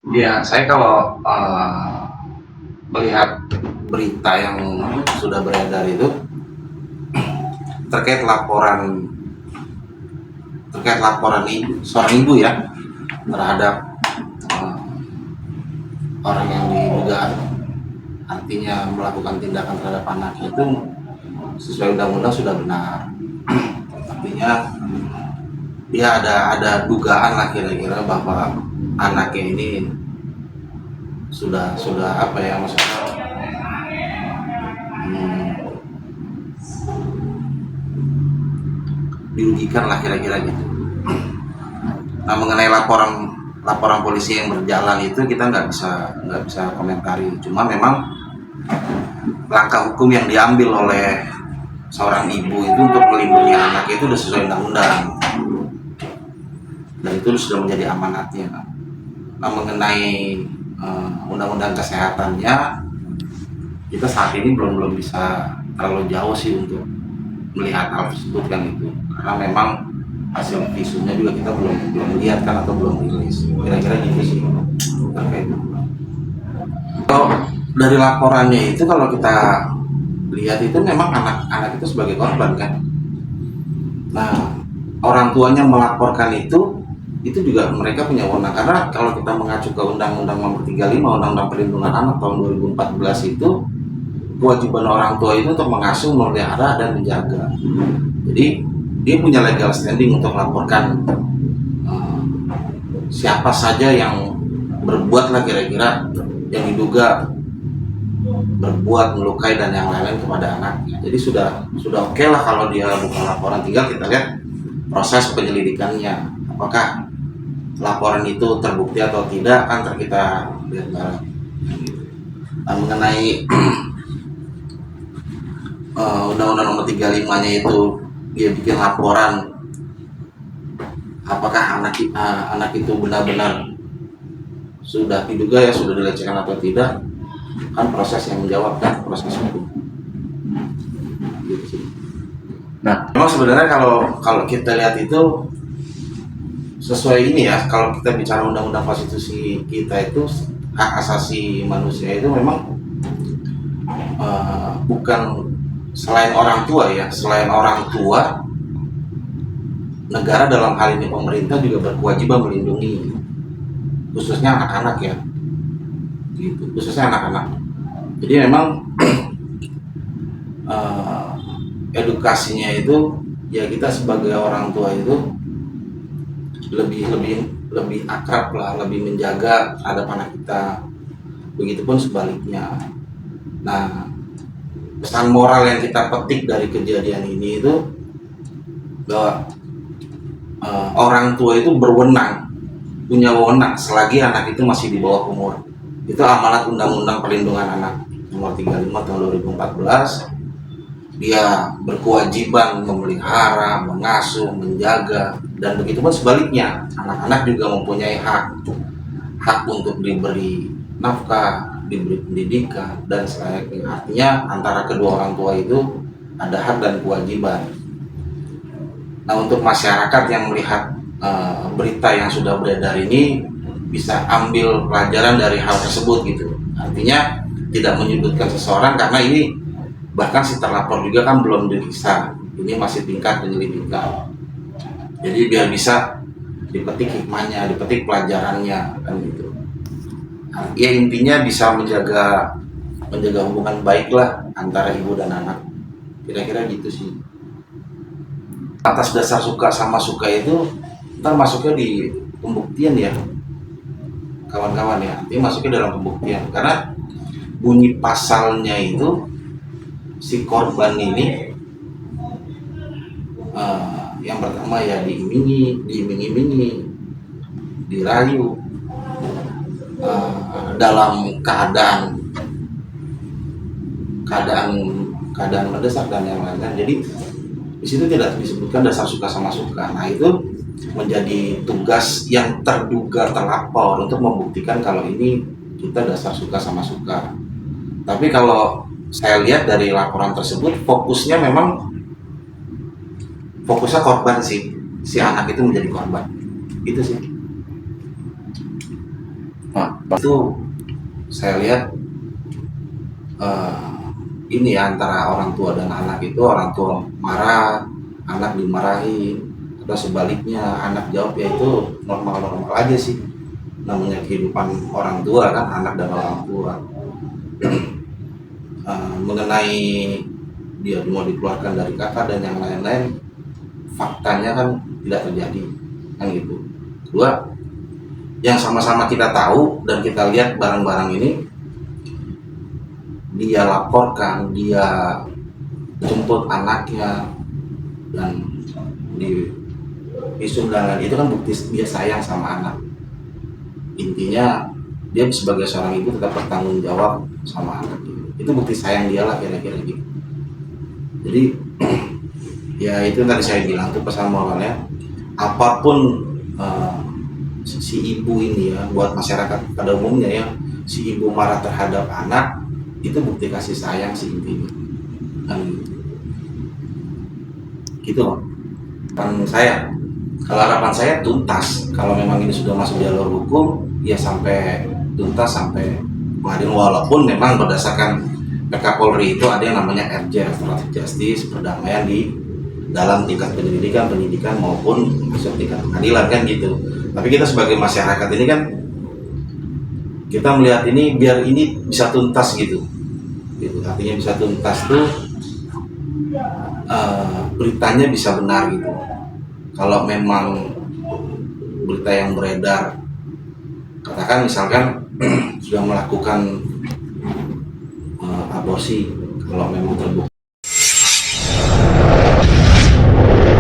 Ya, saya kalau melihat berita yang sudah beredar itu terkait laporan seorang ibu ya terhadap uh, orang yang diduga artinya melakukan tindakan terhadap anaknya itu sesuai undang-undang sudah benar. Artinya dia ada dugaan lah kira-kira bahwa anaknya ini sudah apa ya maksudnya hmm, dirugikan lah kira-kira gitu. Nah, mengenai laporan polisi yang berjalan itu kita nggak bisa komentari. Cuma memang langkah hukum yang diambil oleh seorang ibu itu untuk melindungi anaknya itu sudah sesuai undang-undang dan itu sudah menjadi amanatnya. Nah, mengenai undang-undang kesehatannya kita saat ini belum bisa terlalu jauh sih untuk melihat hal tersebut kan itu karena memang hasil visumnya juga kita belum lihat kan atau belum rilis kira-kira gitu sih terkait. Kalau dari laporannya itu kalau kita lihat itu memang anak-anak itu sebagai korban kan. Nah, orang tuanya melaporkan itu juga mereka punya wewenang karena kalau kita mengacu ke Undang-Undang Nomor 35 Undang-Undang Perlindungan Anak tahun 2014 itu kewajiban orang tua itu untuk mengasuh, memelihara dan menjaga. Jadi dia punya legal standing untuk melaporkan uh, siapa saja yang berbuat lah kira-kira yang diduga berbuat melukai dan yang lain-lain kepada anaknya. Jadi sudah oke lah kalau dia bukan laporan, tinggal kita lihat proses penyelidikannya. Apakah laporan itu terbukti atau tidak kan kita lihat bareng. Nah, mengenai Undang-Undang Nomor 35-nya itu dia bikin laporan apakah anak itu benar-benar sudah diduga ya sudah dilecehkan atau tidak kan proses yang menjawab kan proses hukum gitu sih. Nah, memang sebenarnya kalau kita lihat itu sesuai ini ya, kalau kita bicara undang-undang konstitusi kita itu hak asasi manusia itu memang bukan selain orang tua ya, selain orang tua negara dalam hal ini pemerintah juga berkewajiban melindungi khususnya anak-anak ya gitu, khususnya anak-anak. Jadi memang edukasinya itu ya kita sebagai orang tua itu lebih lebih lebih akrab lah, lebih menjaga terhadap anak kita. Begitupun sebaliknya. Nah, pesan moral yang kita petik dari kejadian ini itu bahwa orang tua itu berwenang, punya wewenang selagi anak itu masih di bawah umur. Itu amanat Undang-Undang Perlindungan Anak Nomor 35 tahun 2014. Dia berkewajiban memelihara, mengasuh, menjaga, dan begitu pun sebaliknya anak-anak juga mempunyai hak untuk diberi nafkah, diberi pendidikan dan selayaknya. Artinya antara kedua orang tua itu ada hak dan kewajiban. Nah, untuk masyarakat yang melihat berita yang sudah beredar ini bisa ambil pelajaran dari hal tersebut gitu. Artinya tidak menyudutkan seseorang karena ini bahkan si terlapor juga kan belum diperiksa, ini masih tingkat penyelidikan. Jadi biar bisa dipetik hikmahnya, dipetik pelajarannya kan gitu. Nah, ya intinya bisa menjaga hubungan baik lah antara ibu dan anak, kira-kira gitu sih. Atas dasar suka sama suka itu ntar masuknya di pembuktian ya kawan-kawan ya, ini masuknya dalam pembuktian karena bunyi pasalnya itu si korban ini yang pertama ya diiming-imingi, dirayu dalam keadaan mendesak dan yang lain-lain. Jadi di situ tidak disebutkan dasar suka sama suka. Nah, itu menjadi tugas yang terduga terlapor untuk membuktikan kalau ini kita dasar suka sama suka. Tapi kalau saya lihat dari laporan tersebut fokusnya korban sih, si anak itu menjadi korban itu sih. Itu saya lihat ini ya, antara orang tua dan anak itu, orang tua marah, anak dimarahin, atau sebaliknya anak jawab, ya itu normal-normal aja sih, namanya kehidupan orang tua kan, anak dan orang tua. Mengenai dia mau dikeluarkan dari kakak dan yang lain-lain, faktanya kan tidak terjadi kan gitu. Kedua, yang sama-sama kita tahu dan kita lihat barang-barang ini, dia laporkan, dia jemput anaknya dan di visum dan lain, itu kan bukti dia sayang sama anak. Intinya dia sebagai seorang ibu tetap bertanggung jawab sama anak itu bukti sayang dia lah, kira-kira gitu. Jadi ya itu tadi saya bilang tuh pesan moralnya, apapun si ibu ini ya, buat masyarakat pada umumnya ya, si ibu marah terhadap anak itu bukti kasih sayang sih intinya kan gitu. Harapan saya tuntas, kalau memang ini sudah masuk jalur hukum ya sampai tuntas, sampai pengadilan, walaupun memang berdasarkan PK Polri itu ada yang namanya RJ, Restoratif Justice, perdamaian di dalam tingkat penyidikan maupun masuk tingkat pengadilan kan gitu. Tapi kita sebagai masyarakat ini kan, kita melihat ini biar ini bisa tuntas gitu. Artinya bisa tuntas tuh beritanya bisa benar gitu. Kalau memang berita yang beredar, katakan misalkan sudah melakukan aborsi, kalau memang terbukti